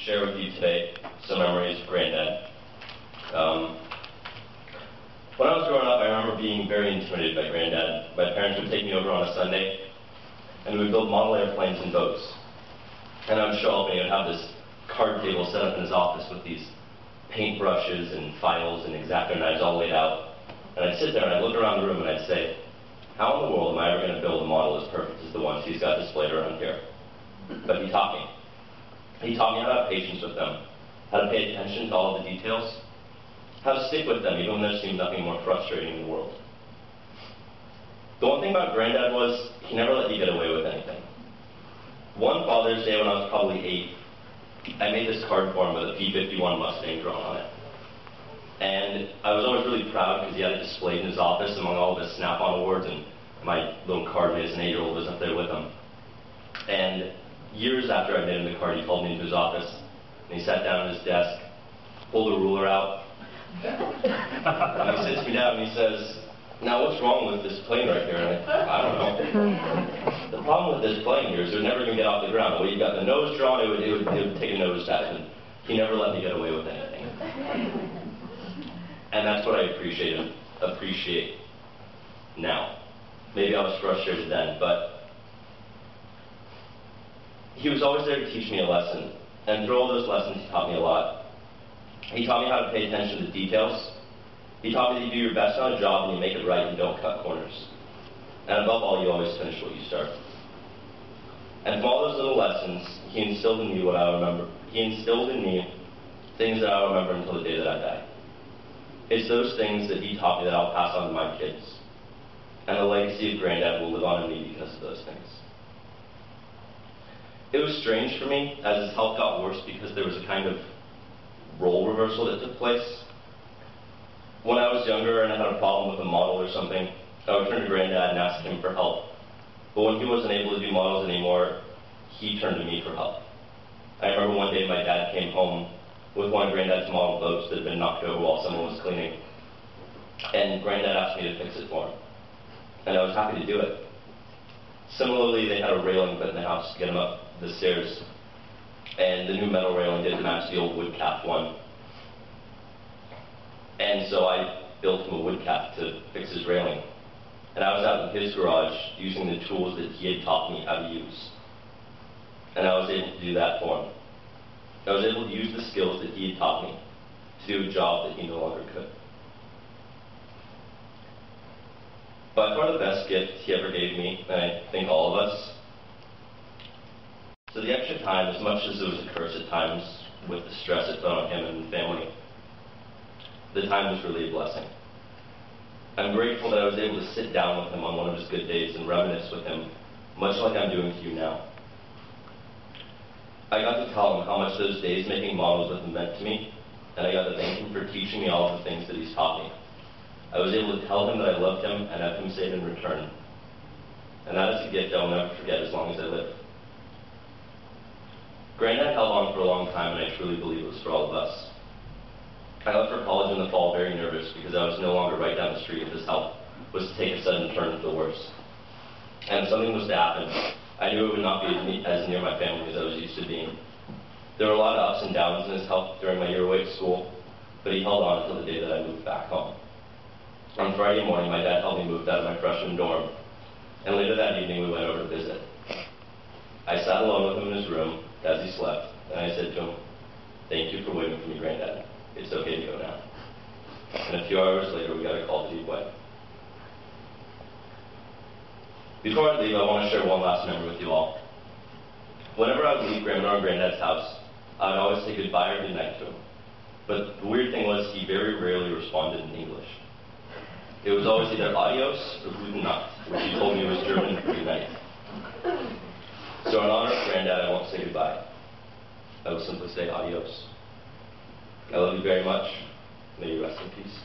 share with you today some memories of Granddad. When I was growing up, I remember being very intimidated by Granddad. My parents would take me over on a Sunday, and we would build model airplanes and boats. And I would show up, and he would have this card table set up in his office with these paintbrushes and files and X-Acto knives all laid out. And I'd sit there and I'd look around the room and I'd say, how in the world am I ever going to build a model as perfect as the ones he's got displayed around here? But he taught me. He taught me how to have patience with them, how to pay attention to all the details, how to stick with them even when there seemed nothing more frustrating in the world. The one thing about Granddad was he never let you get away with anything. One Father's Day when I was probably 8, I made this card for him with a P-51 Mustang drawn on it. And I was always really proud because he had it displayed in his office among all of his Snap-on awards, and my little card mate as an 8-year-old was up there with him. And years after I made him the card, he called me into his office, and he sat down at his desk, pulled a ruler out, and he sits me down and he says, now what's wrong with this plane right here? And I don't know. The problem with this plane here is it would never even get off the ground. When you got the nose drawn, it would take a nose dive, and he never let me get away with anything. And that's what I appreciate now. Maybe I was frustrated then, but he was always there to teach me a lesson. And through all those lessons, he taught me a lot. He taught me how to pay attention to details. He taught me that you do your best on a job and you make it right and don't cut corners. And above all, you always finish what you start. And from all those little lessons, he instilled in me what I remember. He instilled in me things that I'll remember until the day that I die. It's those things that he taught me that I'll pass on to my kids. And the legacy of Granddad will live on in me because of those things. It was strange for me as his health got worse because there was a kind of role reversal that took place. When I was younger and I had a problem with a model or something, I would turn to Granddad and ask him for help. But when he wasn't able to do models anymore, he turned to me for help. I remember one day my dad came home with one of Granddad's model boats that had been knocked over while someone was cleaning. And Granddad asked me to fix it for him. And I was happy to do it. Similarly, they had a railing put in the house to get him up the stairs. And the new metal railing didn't match the old wood cap one. And so I built him a wood cap to fix his railing. And I was out in his garage using the tools that he had taught me how to use. And I was able to do that for him. I was able to use the skills that he had taught me to do a job that he no longer could. By far the best gift he ever gave me, and I think all of us, so the extra time, as much as it was a curse at times with the stress it put on him and the family, the time was really a blessing. I'm grateful that I was able to sit down with him on one of his good days and reminisce with him, much like I'm doing to you now. I got to tell him how much those days making models with him meant to me, and I got to thank him for teaching me all of the things that he's taught me. I was able to tell him that I loved him and have him say it in return. And that is a gift I will never forget as long as I live. Granddad held on for a long time, and I truly believe it was for all of us. I left for college in the fall very nervous because I was no longer right down the street if his health was to take a sudden turn for the worse. And if something was to happen, I knew it would not be as near my family as I was used to being. There were a lot of ups and downs in his health during my year away at school, but he held on until the day that I moved back home. On Friday morning, my dad helped me move out of my freshman dorm, and later that evening we went over to visit. I sat alone with him in his room as he slept, and I said to him, "Thank you for waiting for me, Granddad. It's okay to go now." And a few hours later, we got a call to be away. Before I leave, I want to share one last memory with you all. Whenever I would leave Grandma or Granddad's house, I would always say goodbye or goodnight to him. But the weird thing was, he very rarely responded in English. It was always either adios or gute Nacht, which he told me was German for good night. So in honor of Granddad, I won't say goodbye. I will simply say adios. I love you very much. May you rest in peace.